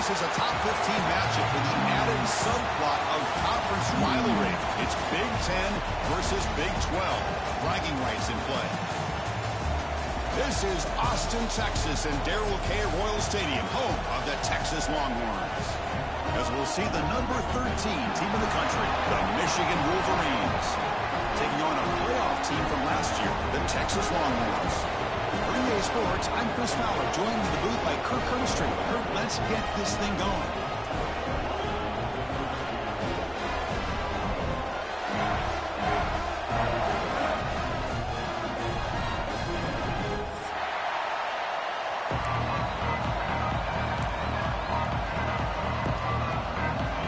This is a top 15 matchup with the added subplot of conference rivalry. It's Big 10 versus Big 12. Bragging rights in play. This is Austin, Texas, and Darrell K. Royal Stadium, home of the Texas Longhorns. As we'll see the number 13 team in the country, the Michigan Wolverines, taking on a playoff team from last year, the Texas Longhorns. For EA Sports, I'm Chris Fowler, joined in the booth by Kirk Herbstreit. Kirk, let's get this thing going.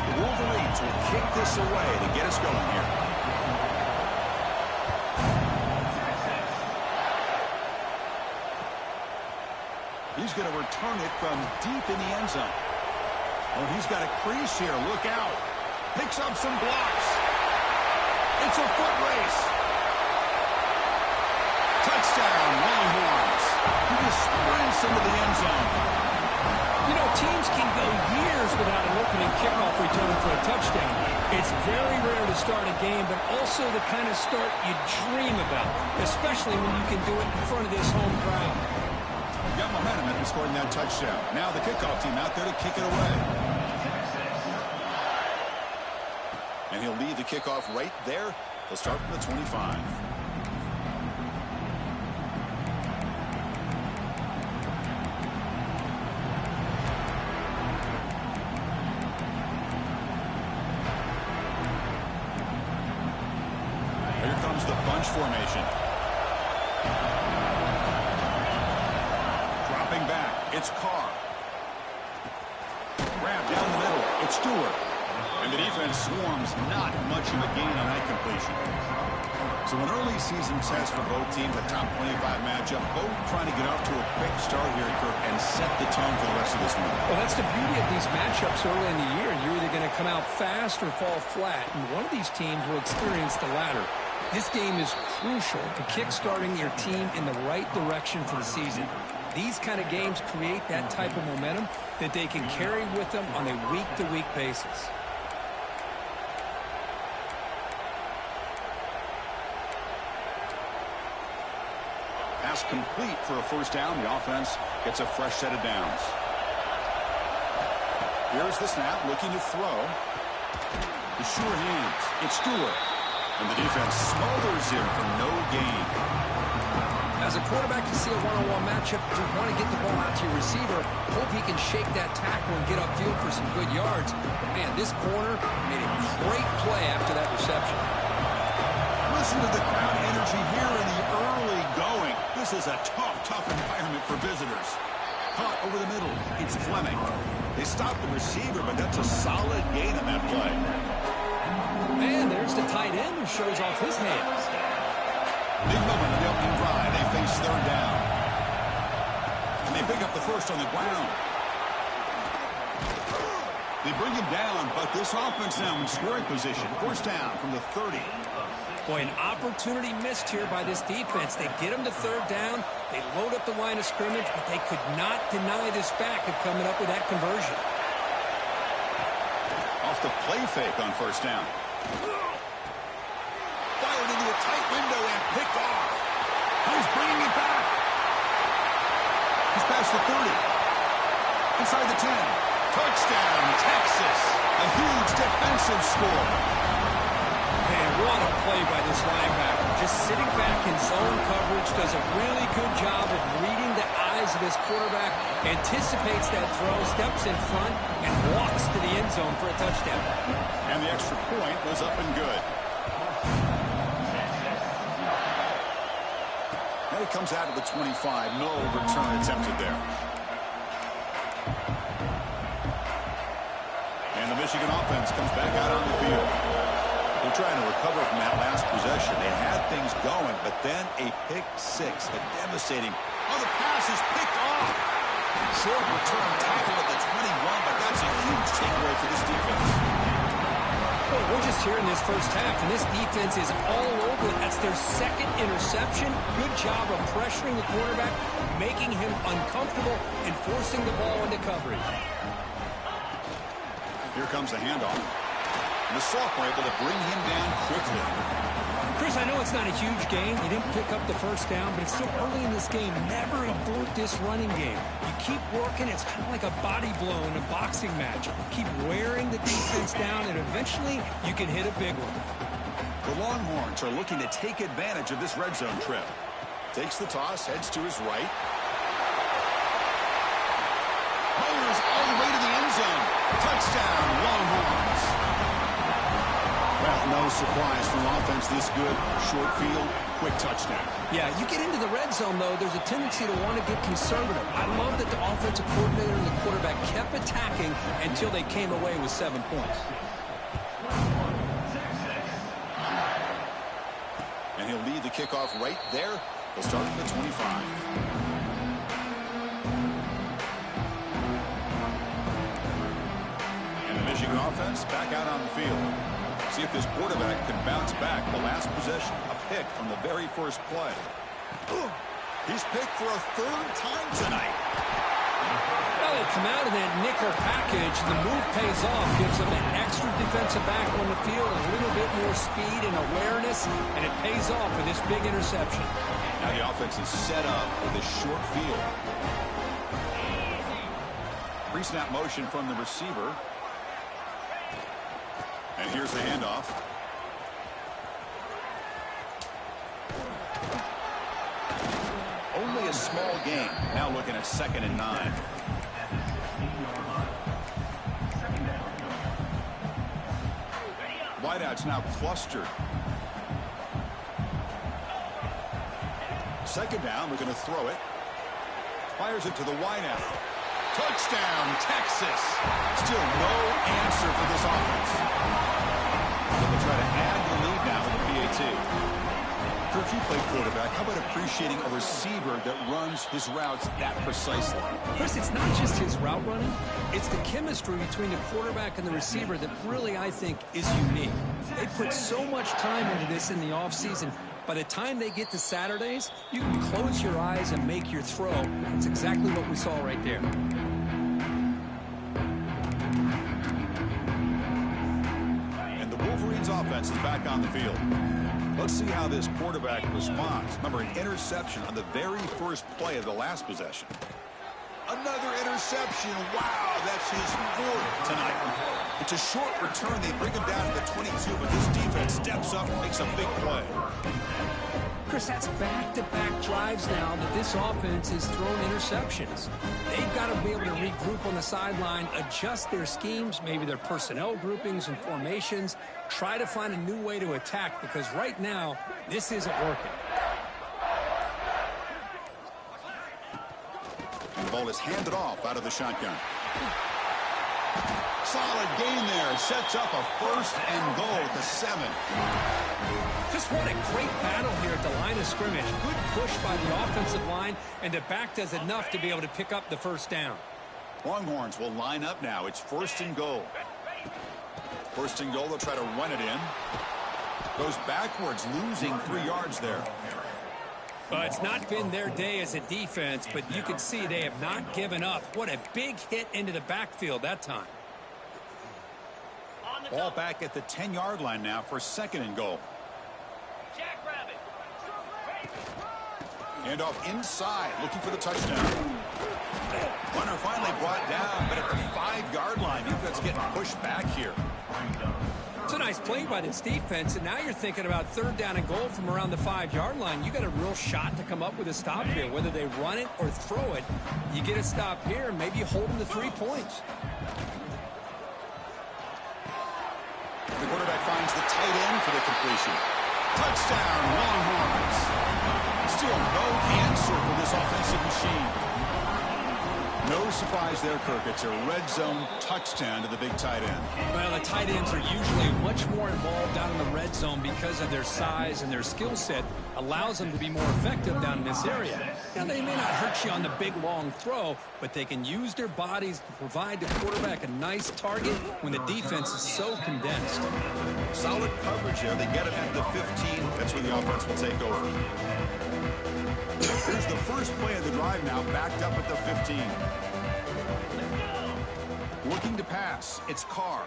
The Wolverines will kick this away to get us going here. He's going to return it from deep in the end zone. Oh, he's got a crease here. Look out. Picks up some blocks. It's a foot race. Touchdown, Longhorns. He just sprints into the end zone. You know, teams can go years without an opening kickoff return for a touchdown. It's very rare to start a game, but also the kind of start you dream about, especially when you can do it in front of this home crowd. Got momentum after scoring that touchdown. Now the kickoff team out there to kick it away. And he'll lead the kickoff right there. He'll start from the 25. Here comes the bunch formation. It's Carr. Grab down the middle. It's Stewart. And the defense swarms. Not much of a gain on that completion. So an early season test for both teams, a top 25 matchup. Both trying to get off to a quick start here, Kirk, and set the tone for the rest of this one. Well, that's the beauty of these matchups early in the year. You're either going to come out fast or fall flat. And one of these teams will experience the latter. This game is crucial to kick-starting your team in the right direction for the season. These kind of games create that type of momentum that they can carry with them on a week-to-week basis. Pass complete for a first down. The offense gets a fresh set of downs. Here's the snap, looking to throw. The sure hands. It's Stewart. And the defense smothers him for no gain. As a quarterback, you see a one-on-one matchup, you want to get the ball out to your receiver, hope he can shake that tackle and get upfield for some good yards. Man, this corner made a great play after that reception. Listen to the crowd energy here in the early going. This is a tough environment for visitors. Caught over the middle. It's Fleming. They stop the receiver, but that's a solid gain on that play. Man, there's the tight end who shows off his hands. Big moment in the opening drive. They face third down. And they pick up the first on the ground. They bring him down, but this offense now in scoring position. First down from the 30. Boy, an opportunity missed here by this defense. They get him to third down. They load up the line of scrimmage, but they could not deny this back of coming up with that conversion. Off the play fake on first down. Fired into a tight window and picked off. He's bringing it back. He's past the 30. Inside the 10. Touchdown, Texas. A huge defensive score. Man, what a play by this linebacker. Just sitting back in zone coverage, does a really good job of reading the eyes of his quarterback, anticipates that throw, steps in front, and walks to the end zone for a touchdown. And the extra point was up and good. And it comes out of the 25. No return attempted there. And the Michigan offense comes back out on the field. They're trying to recover from that last possession. They had things going, but then a pick six, a devastating. Oh, the pass is picked off. Short return tackle at the 21, but that's a huge takeaway for this defense. Well, we're just here in this first half, and this defense is all over it. That's their second interception. Good job of pressuring the quarterback, making him uncomfortable, and forcing the ball into coverage. Here comes the handoff. And the sophomore able to bring him down quickly. Chris, I know it's not a huge game. You didn't pick up the first down, but it's still early in this game. Never abort this running game. You keep working. It's kind of like a body blow in a boxing match. Keep wearing the defense down, and eventually you can hit a big one. The Longhorns are looking to take advantage of this red zone trip. Takes the toss, heads to his right. Motors all the way to the end zone. Touchdown, Longhorns. Well, no surprise from offense this good. Short field, quick touchdown. Yeah, you get into the red zone, though, there's a tendency to want to get conservative. I love that the offensive coordinator and the quarterback kept attacking until they came away with 7 points. And he'll lead the kickoff right there. He'll start from the 25. And the Michigan offense back out on the field. See if this quarterback can bounce back. The last possession, a pick from the very first play. He's picked for a third time tonight. Well, they come out of that nickel package. The move pays off, gives them an extra defensive back on the field, a little bit more speed and awareness, and it pays off with this big interception. Now the offense is set up with a short field. Pre-snap motion from the receiver. And here's the handoff. Only a small gain. Now looking at 2nd and 9. Wideouts now clustered. 2nd down, we're going to throw it. Fires it to the wideout. Touchdown, Texas. Still no answer for this offense. They'll try to add the lead now with the PAT. Kirk, you play quarterback. How about appreciating a receiver that runs his routes that precisely? Chris, it's not just his route running. It's the chemistry between the quarterback and the receiver that really, I think, is unique. They put so much time into this in the offseason. By the time they get to Saturdays, you can close your eyes and make your throw. That's exactly what we saw right there. And the Wolverines offense is back on the field. Let's see how this quarterback responds. Remember, an interception on the very first play of the last possession. Another interception. Wow, that's his 4th tonight. It's a short return. They bring him down to the 22, but this defense steps up and makes a big play. Chris, that's back-to-back drives now that this offense has thrown interceptions. They've got to be able to regroup on the sideline, adjust their schemes, maybe their personnel groupings and formations, try to find a new way to attack, because right now, this isn't working. And the ball is handed off out of the shotgun. Solid gain there. Sets up a 1st and goal at the 7. Just what a great battle here at the line of scrimmage. Good push by the offensive line, and the back does enough to be able to pick up the 1st down. Longhorns will line up now. It's 1st and goal. 1st and goal. They'll try to run it in. Goes backwards, losing 3 yards there. It's not been their day as a defense, but you can see they have not given up. What a big hit into the backfield that time. Ball back at the 10-yard line now for 2nd and goal. Handoff inside, looking for the touchdown. Runner finally brought down, but at the 5-yard line, defense getting pushed back here. It's a nice play by this defense, and now you're thinking about 3rd down and goal from around the 5-yard line. You got a real shot to come up with a stop here. Whether they run it or throw it, you get a stop here, and maybe you hold them to 3 points. The quarterback finds the tight end for the completion. Touchdown, Longhorns. Still no answer for this offensive machine. No surprise there, Kirk. It's a red zone touchdown to the big tight end. Well, the tight ends are usually much more involved down in the red zone because of their size, and their skill set allows them to be more effective down in this area. Now, they may not hurt you on the big, long throw, but they can use their bodies to provide the quarterback a nice target when the defense is so condensed. Solid coverage there. They get it at the 15. That's where the offense will take over. Here's the first play of the drive now, backed up at the 15. Looking to pass. It's Carr.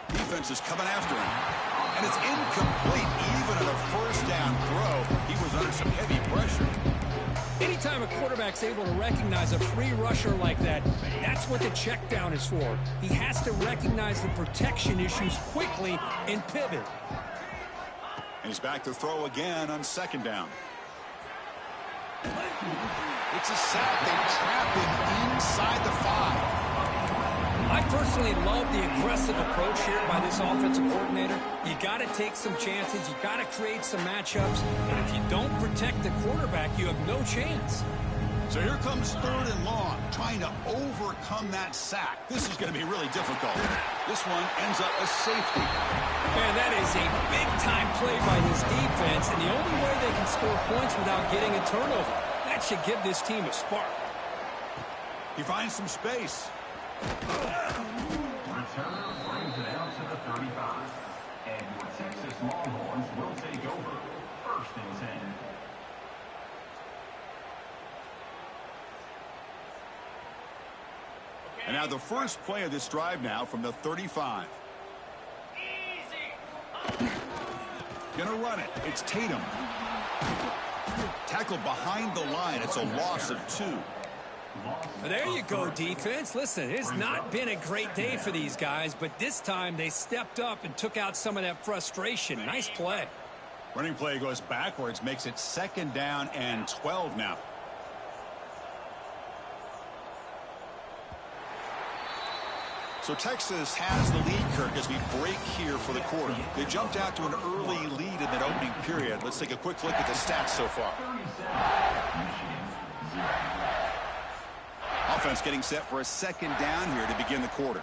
Defense is coming after him. And it's incomplete. Even on a first down throw, he was under some heavy pressure. Anytime a quarterback's able to recognize a free rusher like that, that's what the check down is for. He has to recognize the protection issues quickly and pivot. And he's back to throw again on second down. It's a sack. They trapped him inside the 5. I personally love the aggressive approach here by this offensive coordinator. You got to take some chances. You got to create some matchups. And if you don't protect the quarterback, you have no chance. So here comes 3rd and long, trying to overcome that sack. This is going to be really difficult. This one ends up a safety. Man, that is a big-time play by this defense, and the only way they can score points without getting a turnover. That should give this team a spark. He finds some space. Returner brings it out to the 35. And your Texas Longhorns will take over. 1st and 10. And now the first play of this drive now from the 35. Gonna run it. It's Tatum. Tackled behind the line. It's a loss of 2. There you go, defense. Listen, it's not been a great day for these guys, but this time they stepped up and took out some of that frustration. Nice play. Running play goes backwards, makes it 2nd down and 12 now. So Texas has the lead, Kirk, as we break here for the quarter. They jumped out to an early lead in that opening period. Let's take a quick look at the stats so far. Offense getting set for a 2nd down here to begin the quarter.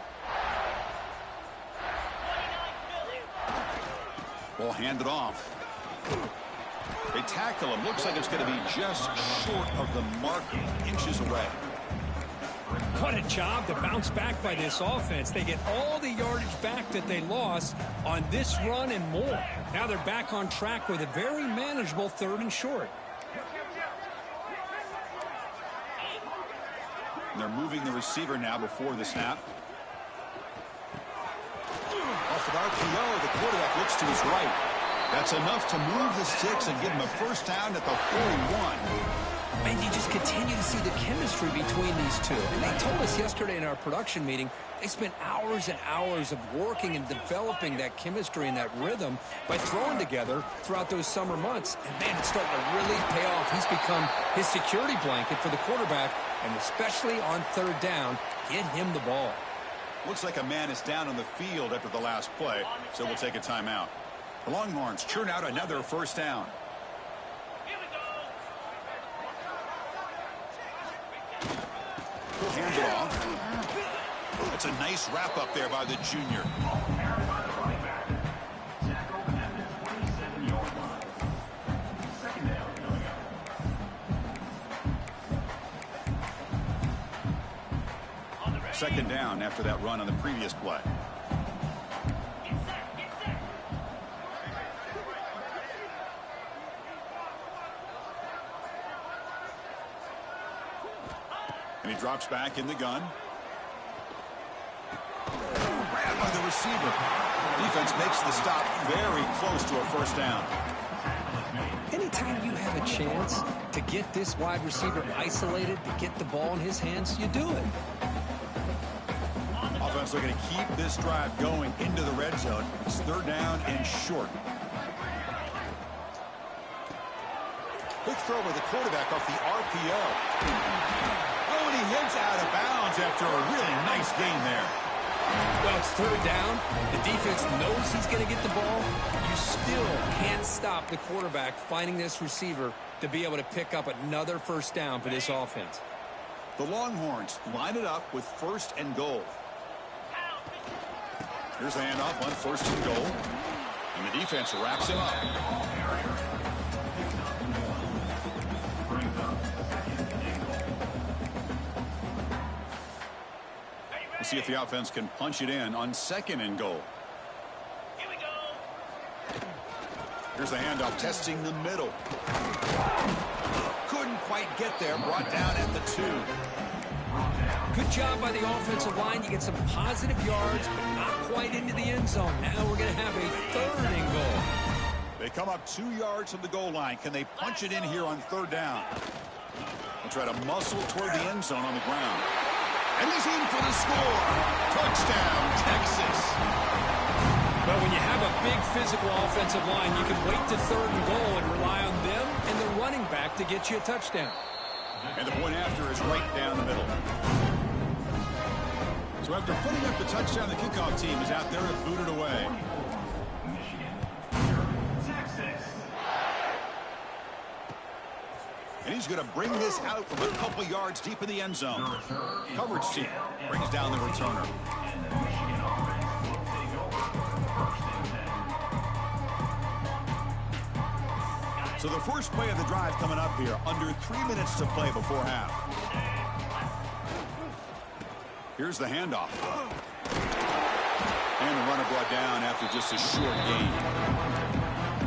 Ball handed off. They tackle him. Looks like it's going to be just short of the mark, inches away. What a job to bounce back by this offense. They get all the yardage back that they lost on this run and more. Now they're back on track with a very manageable 3rd and short. And they're moving the receiver now before the snap. Off an RPO, the quarterback looks to his right. That's enough to move the sticks and give him a first down at the 41. Man, you just continue to see the chemistry between these two. And they told us yesterday in our production meeting, they spent hours and hours of working and developing that chemistry and that rhythm by throwing together throughout those summer months. And, man, it's starting to really pay off. He's become his security blanket for the quarterback, and especially on 3rd down, get him the ball. Looks like a man is down on the field after the last play, so we'll take a timeout. The Longhorns churn out another first down. Hand it off. It's a nice wrap up there by the junior. Second down after that run on the previous play. And he drops back in the gun. Ran by the receiver. Defense makes the stop very close to a first down. Anytime you have a chance to get this wide receiver isolated, to get the ball in his hands, you do it. Offense looking to keep this drive going into the red zone. It's 3rd down and short. Quick throw by the quarterback off the RPO. Oh, and he hits out of bounds after a really nice gain there. Well, it's 3rd down. The defense knows he's going to get the ball. You still can't stop the quarterback finding this receiver to be able to pick up another first down for this offense. The Longhorns line it up with 1st and goal. Here's the handoff on 1st and goal. And the defense wraps him up. We'll see if the offense can punch it in on 2nd and goal. Here's the handoff, testing the middle. Couldn't quite get there, brought down at the 2. Good job by the offensive line. You get some positive yards, but not quite into the end zone. Now we're going to have a 3rd and goal. They come up 2 yards from the goal line. Can they punch it in here on 3rd down? They'll try to muscle toward the end zone on the ground. And he's in for the score. Touchdown, Texas. But when you have a big physical offensive line, you can wait to 3rd and goal and rely on them and the running back to get you a touchdown. And the point after is right down the middle. So after putting up the touchdown, the kickoff team is out there to boot it away. Texas. And he's going to bring this out from a couple yards deep in the end zone. Coverage team brings down the returner. And the Michigan offense will take over 1st and 10. So the first play of the drive coming up here, under 3 minutes to play before half. Here's the handoff. And the runner brought down after just a short gain.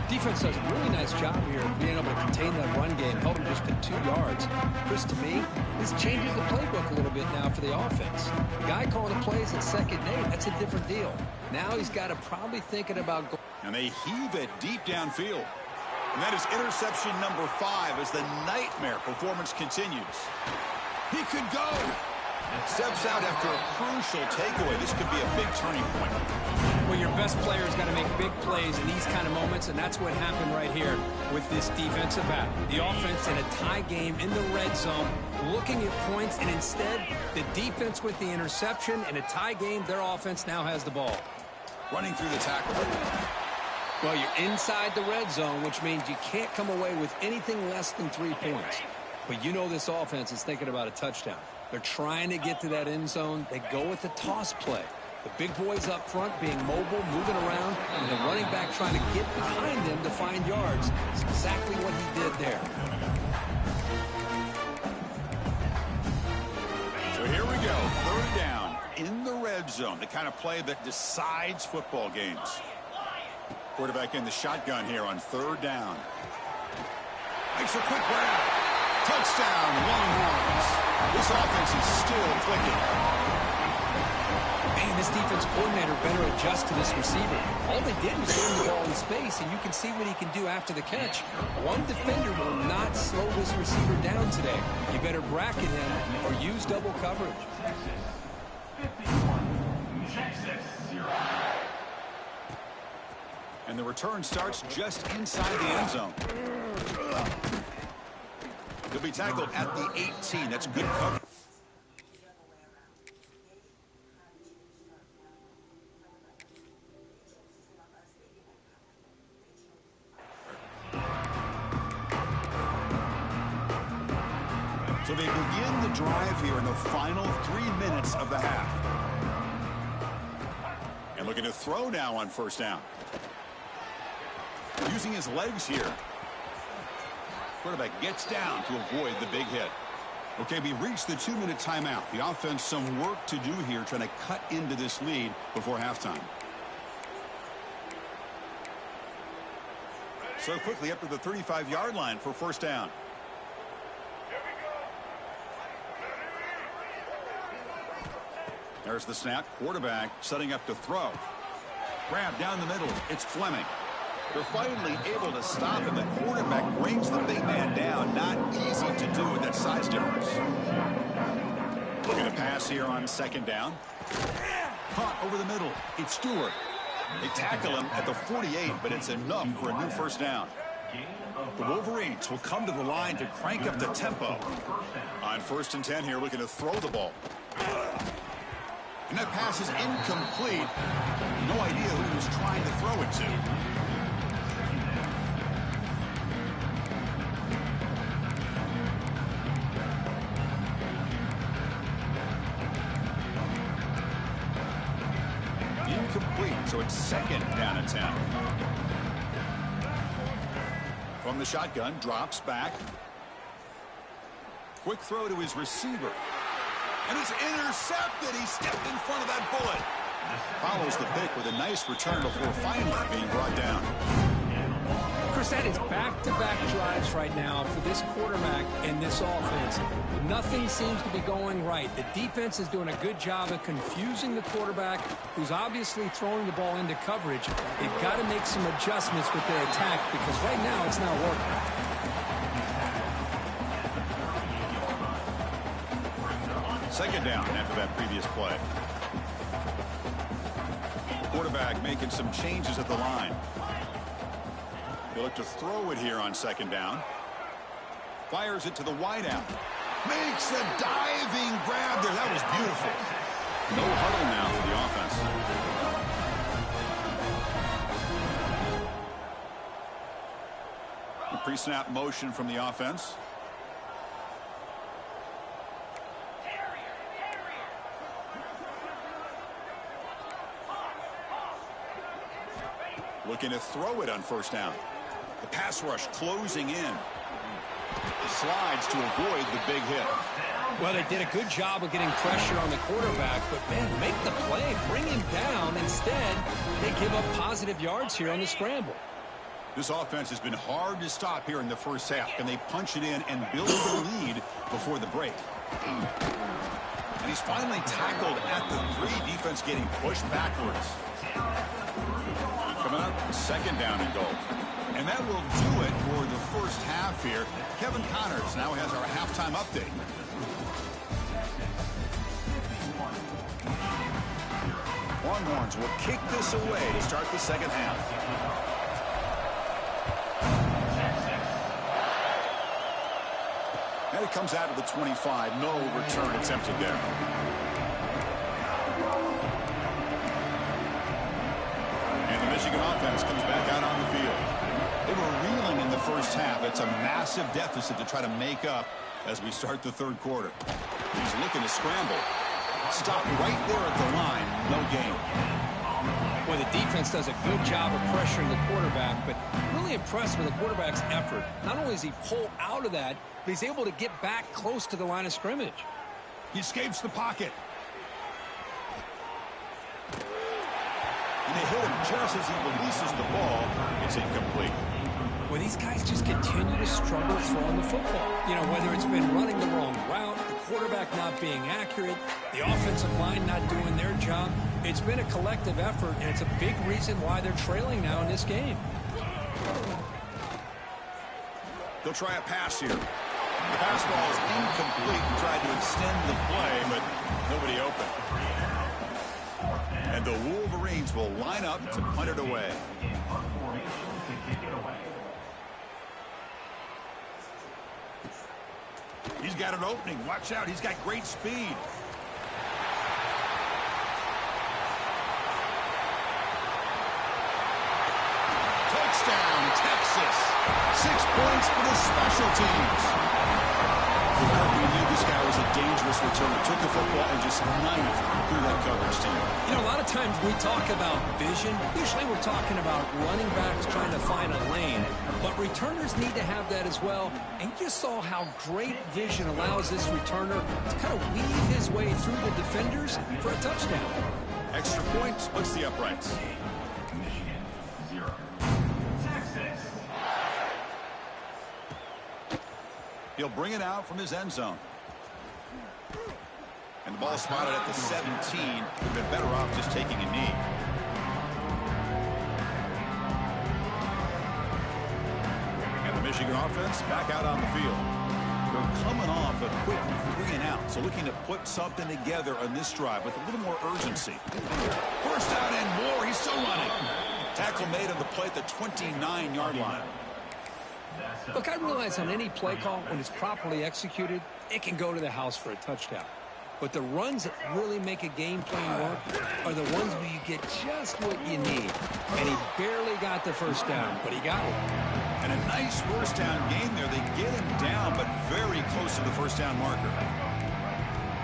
Defense does a really nice job here of being able to contain that run game, held him just to 2 yards. Chris, to me, this changes the playbook a little bit now for the offense. The guy calling the plays at 2nd and 8, that's a different deal. Now he's got to probably thinking about going. And they heave it deep downfield. And that is interception number 5 as the nightmare performance continues. He could go. Steps out after a crucial takeaway. This could be a big turning point. Well, your best player's got to make big plays in these kind of moments, and that's what happened right here with this defensive back. The offense in a tie game in the red zone, looking at points, and instead, the defense with the interception. In a tie game, their offense now has the ball. Running through the tackle. Well, you're inside the red zone, which means you can't come away with anything less than 3 points. But you know this offense is thinking about a touchdown. They're trying to get to that end zone. They go with the toss play. The big boys up front being mobile, moving around, and the running back trying to get behind them to find yards. It's exactly what he did there. So here we go, 3rd down in the red zone, the kind of play that decides football games. Quarterback in the shotgun here on 3rd down. Makes a quick grab. Touchdown, Longhorns. This offense is still clicking. Man, this defense coordinator better adjust to this receiver. All they did was throw the ball in space, and you can see what he can do after the catch. One defender will not slow this receiver down today. You better bracket him or use double coverage. Texas 0. And the return starts just inside the end zone. He'll be tackled at the 18. That's good coverage. So they begin the drive here in the final 3 minutes of the half. And looking to throw now on 1st down. Using his legs here. Quarterback gets down to avoid the big hit. Okay, we reached the 2-minute timeout. The offense some work to do here trying to cut into this lead before halftime. So quickly up to the 35-yard line for 1st down. There's the snap. Quarterback setting up to throw. Grab down the middle. It's Fleming. They're finally able to stop him. The quarterback brings the big man down. Not easy to do with that size difference. Looking to pass here on 2nd down. Caught over the middle. It's Stewart. They tackle him at the 48, but it's enough for a new 1st down. The Wolverines will come to the line to crank up the tempo. On 1st and 10 here, looking to throw the ball. And that pass is incomplete. No idea who he was trying to throw it to. Incomplete, so it's 2nd down and 10. From the shotgun, drops back. Quick throw to his receiver. And it's intercepted. He stepped in front of that bullet. Follows the pick with a nice return before finally being brought down. That is back-to-back drives right now for this quarterback and this offense. Nothing seems to be going right. The defense is doing a good job of confusing the quarterback, who's obviously throwing the ball into coverage. They've got to make some adjustments with their attack because right now it's not working. Second down after that previous play. Quarterback making some changes at the line. They look to throw it here on second down. Fires it to the wideout. Makes a diving grab there. That was beautiful. No huddle now for the offense. A pre-snap motion from the offense. Looking to throw it on first down. The pass rush closing in. Slides to avoid the big hit. Well, they did a good job of getting pressure on the quarterback, but, man, make the play, bring him down. Instead, they give up positive yards here on the scramble. This offense has been hard to stop here in the first half. Can they punch it in and build the lead before the break? And he's finally tackled at the 3. Defense getting pushed backwards. Coming up, second down and goal. And that will do it for the first half here. Kevin Connors now has our halftime update. Longhorns will kick this away to start the second half. And it comes out of the 25. No return attempted there. Michigan offense comes back out on the field. They were reeling in the first half. It's a massive deficit to try to make up as we start the third quarter. He's looking to scramble. Stopped right there at the line. No gain. Well, the defense does a good job of pressuring the quarterback, but really impressed with the quarterback's effort. Not only does he pull out of that, but he's able to get back close to the line of scrimmage. He escapes the pocket. And they hit him just as he releases the ball. It's incomplete. Well, these guys just continue to struggle throwing the football. You know, whether it's been running the wrong route, the quarterback not being accurate, the offensive line not doing their job. It's been a collective effort, and it's a big reason why they're trailing now in this game. They'll try a pass here. The pass ball is incomplete and tried to extend the play, but nobody open. And the Wolverines will line up to punt it away. He's got an opening. Watch out. He's got great speed. Touchdown, Texas. 6 points for the special teams. We knew this guy was a dangerous returner. Took the football and just knifed through that coverage team. You know, a lot of times we talk about vision. Usually we're talking about running backs trying to find a lane. But returners need to have that as well. And you just saw how great vision allows this returner to kind of weave his way through the defenders for a touchdown. Extra point splits the uprights. Michigan, 0. Texas. He'll bring it out from his end zone. And the ball spotted at the 17. We've been better off just taking a knee. And the Michigan offense back out on the field. They're coming off a quick 3 and out. So looking to put something together on this drive with a little more urgency. First down and more. He's still running. Tackle made on the play at the 29-yard line. Look, I realize on any play call, when it's properly executed, it can go to the house for a touchdown. But the runs that really make a game plan work are the ones where you get just what you need. And he barely got the first down, but he got it. And a nice first down game there. They get him down, but very close to the first down marker.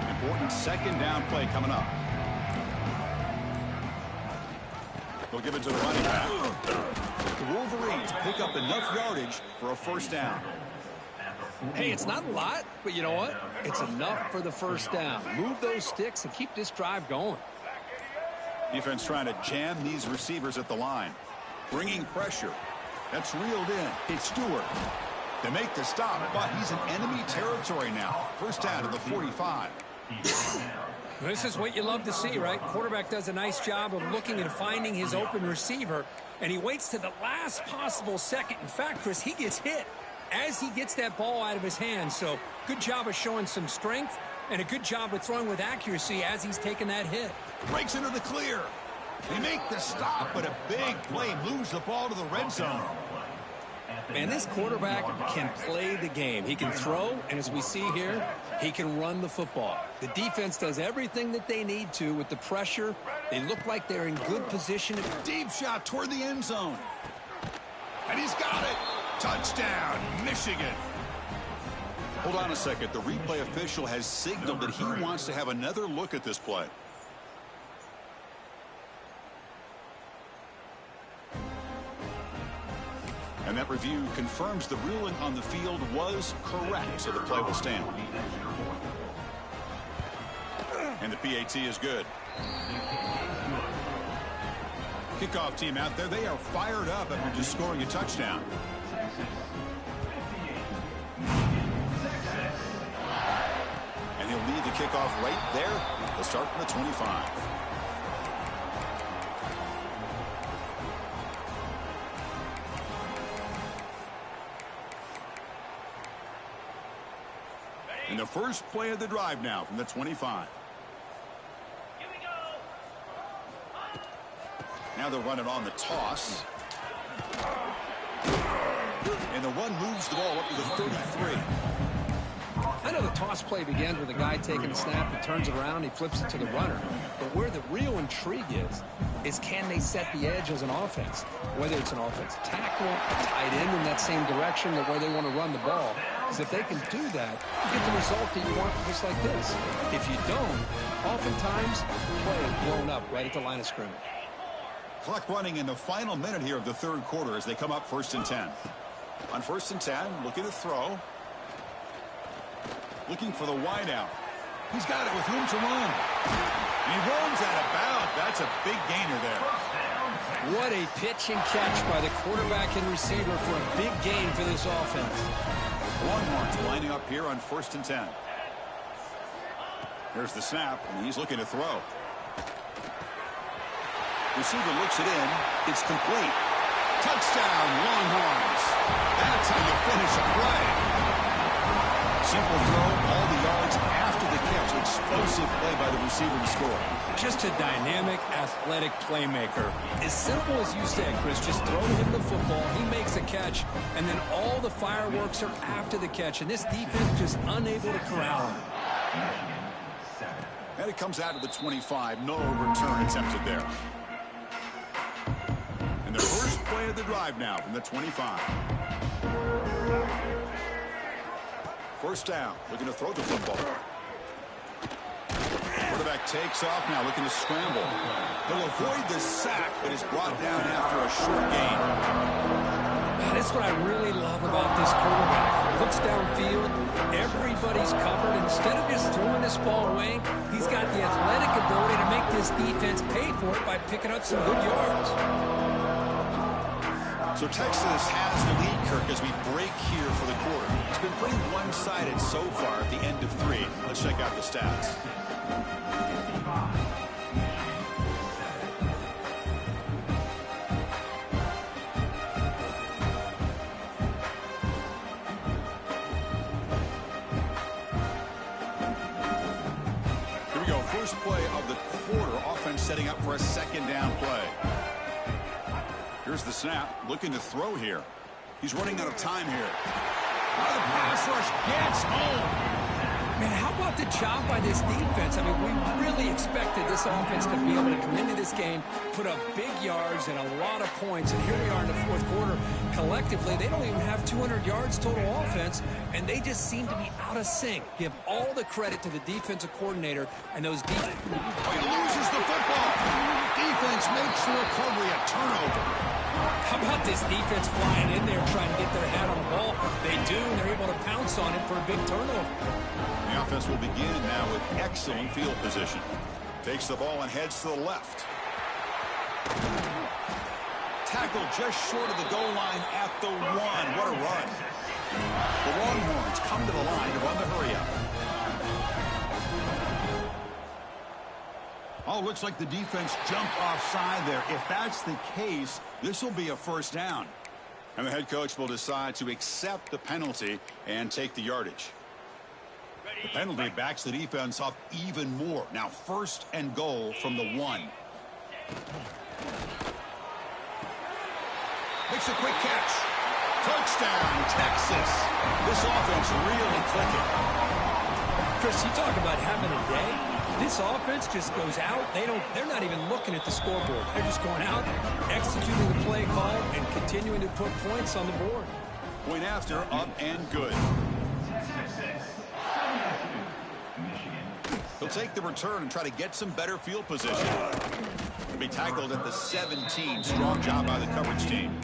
Important second down play coming up. They'll give it to the running back. The Wolverines pick up enough yardage for a first down. Hey, it's not a lot, but you know what? It's enough for the first down. Move those sticks and keep this drive going. Defense trying to jam these receivers at the line. Bringing pressure. That's reeled in. It's Stewart. They make the stop, but he's in enemy territory now. First down to the 45. This is what you love to see, right? Quarterback does a nice job of looking and finding his open receiver, and he waits to the last possible second. In fact, Chris, he gets hit as he gets that ball out of his hands. So good job of showing some strength and a good job of throwing with accuracy as he's taking that hit. Breaks into the clear. They make the stop, but a big play moves the ball to the red zone. Man, this quarterback can play the game. He can throw, and as we see here, he can run the football. The defense does everything that they need to with the pressure. They look like they're in good position. Deep shot toward the end zone. And he's got it. Touchdown, Michigan. Hold on a second. The replay official has signaled that he wants to have another look at this play. And that review confirms the ruling on the field was correct, so the play will stand. And the PAT is good. Kickoff team out there, they are fired up after just scoring a touchdown. And he'll lead the kickoff right there. They'll start from the 25. And the first play of the drive now from the 25. Now they'll run it on the toss. And the one moves the ball up to the 33. I know the toss play begins with a guy taking a snap, he turns it around, he flips it to the runner. But where the real intrigue is can they set the edge as an offense? Whether it's an offensive tackle, a tight end in that same direction, or where they want to run the ball. Because if they can do that, you get the result that you want just like this. If you don't, oftentimes, play is blown up right at the line of scrimmage. Clock running in the final minute here of the third quarter as they come up 1st and 10. On 1st and 10, looking to throw. Looking for the wideout. He's got it with room to run. And he runs out of bounds. That's a big gainer there. What a pitch and catch by the quarterback and receiver for a big gain for this offense. Longhorns lining up here on 1st and 10. Here's the snap, and he's looking to throw. Receiver looks it in. It's complete. Touchdown, Longhorns. That's how you finish a play. Simple throw, all the yards after the catch. Explosive play by the receiver to score. Just a dynamic, athletic playmaker. As simple as you said, Chris, just throw him the football, he makes a catch, and then all the fireworks are after the catch, and this defense just unable to corral him. And it comes out to the 25. No return attempted there. And the first play of the drive now from the 25. First down, looking to throw the football. Quarterback takes off now, looking to scramble. He'll avoid the sack, but is brought down after a short gain. That's what I really love about this quarterback. Looks downfield, everybody's covered. Instead of just throwing this ball away, he's got the athletic ability to make this defense pay for it by picking up some good yards. So Texas has the lead, Kirk, as we break here for the quarter. It's been pretty one-sided so far at the end of 3. Let's check out the stats. Here we go. First play of the quarter. Offense setting up for a second down play. Here's the snap, looking to throw here. He's running out of time here. Oh, the pass rush gets home. Man, how about the job by this defense? I mean, we really expected this offense to be able to come into this game, put up big yards and a lot of points, and here we are in the fourth quarter. Collectively, they don't even have 200 yards total offense, and they just seem to be out of sync. Give all the credit to the defensive coordinator and those defense. Oh, he loses the football. Defense makes the recovery, a turnover. How about this defense flying in there trying to get their hat on the ball? They do, and they're able to pounce on it for a big turnover. The offense will begin now with excellent field position. Takes the ball and heads to the left. tackled just short of the goal line at the 1. What a run. The Longhorns come to the line to run the hurry-up. Oh, looks like the defense jumped offside there. If that's the case, this will be a first down. And the head coach will decide to accept the penalty and take the yardage. The penalty backs the defense up even more. Now 1st and goal from the 1. Makes a quick catch. Touchdown, Texas. This offense really clicking. Chris, you talk about having a day. This offense just goes out. They're not even looking at the scoreboard. They're just going out, executing the play call, and continuing to put points on the board. Point after, up and good. He'll take the return and try to get some better field position. He'll be tackled at the 17. Strong job by the coverage team.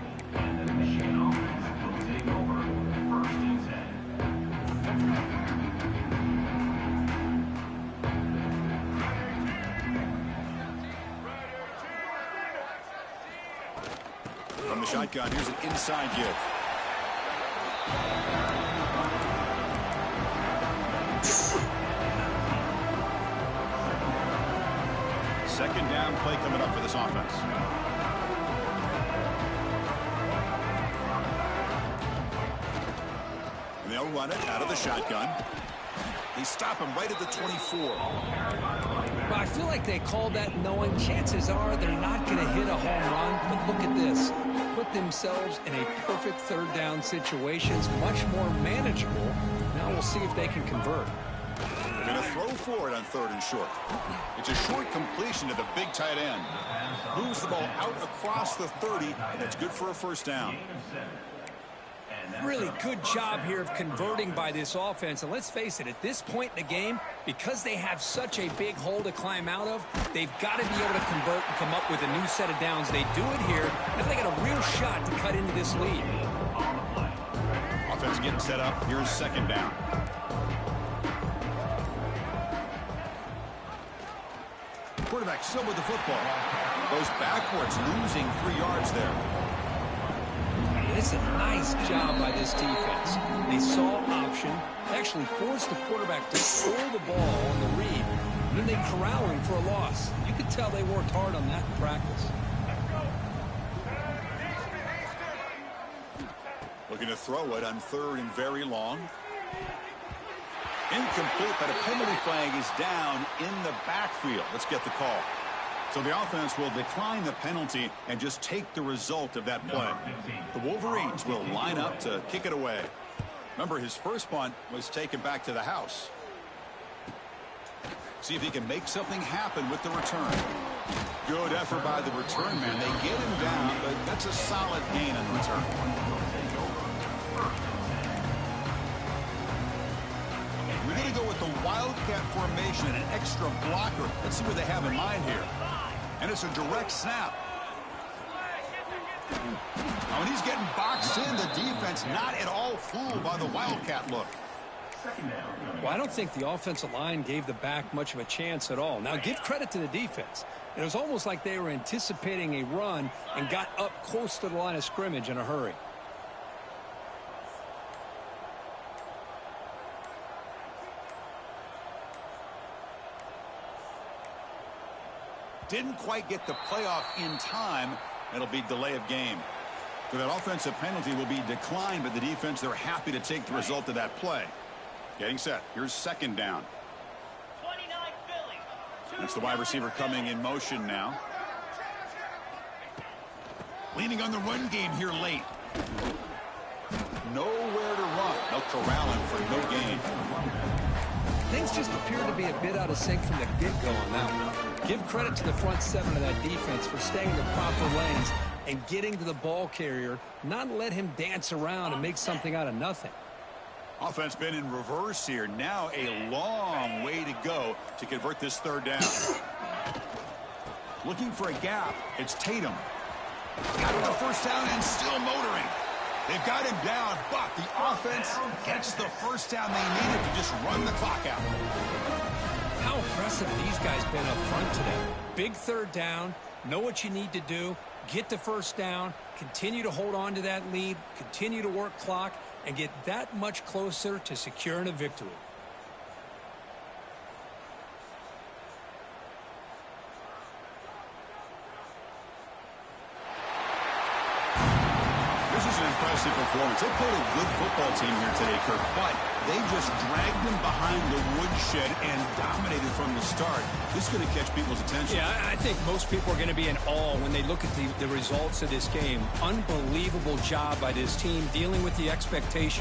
From the shotgun, here's an inside give. Second down play coming up for this offense. And they'll run it out of the shotgun. They stop him right at the 24. Well, I feel like they called that knowing chances are they're not going to hit a home run. But look at this. Put themselves in a perfect third down situation. It's much more manageable. Now we'll see if they can convert. They're going to throw for it on 3rd and short. It's a short completion to the big tight end. Moves the ball out across the 30, and it's good for a first down. Really good job here of converting by this offense. And let's face it, at this point in the game, because they have such a big hole to climb out of, they've got to be able to convert and come up with a new set of downs. They do it here. Now they got a real shot to cut into this lead. Offense getting set up. Here's 2nd down. Quarterback still with the football. Goes backwards, losing 3 yards there. It's a nice job by this defense. They saw option, actually forced the quarterback to throw the ball on the read, and then they corral him for a loss. You could tell they worked hard on that in practice. Looking to throw it on 3rd and very long. Incomplete, but a penalty flag is down in the backfield. Let's get the call. So the offense will decline the penalty and just take the result of that play. The Wolverines will line up to kick it away. Remember, his first punt was taken back to the house. See if he can make something happen with the return. Good effort by the return man. They get him down, but that's a solid gain on the return. We're going to go with the Wildcat formation and an extra blocker. Let's see what they have in mind here. And it's a direct snap. Now, when he's getting boxed in, the defense not at all fooled by the Wildcat look. Well, I don't think the offensive line gave the back much of a chance at all. Now, give credit to the defense. It was almost like they were anticipating a run and got up close to the line of scrimmage in a hurry. Didn't quite get the playoff in time. It'll be delay of game. So that offensive penalty will be declined, but the defense, they're happy to take the result of that play. Getting set. Here's 2nd down. That's the wide receiver coming in motion now. Leaning on the run game here late. Nowhere to run. They'll corral him for no gain. Things just appear to be a bit out of sync from the get-go on that one. Give credit to the front 7 of that defense for staying in the proper lanes and getting to the ball carrier, not let him dance around and make something out of nothing. Offense been in reverse here. Now a long way to go to convert this 3rd down. Looking for a gap. It's Tatum. Got the first down and still motoring. They've got him down, but the offense gets the first down they needed to just run the clock out. How impressive these guys been up front today. Big 3rd down, Know what you need to do. Get the first down. Continue to hold on to that lead. Continue to work clock and get that much closer to securing a victory. This is an impressive performance. They played a good football team here today, Kirk, but they just dragged them behind the woodshed and dominated from the start. This is going to catch people's attention. Yeah, I think most people are going to be in awe when they look at the results of this game. Unbelievable job by this team dealing with the expectation.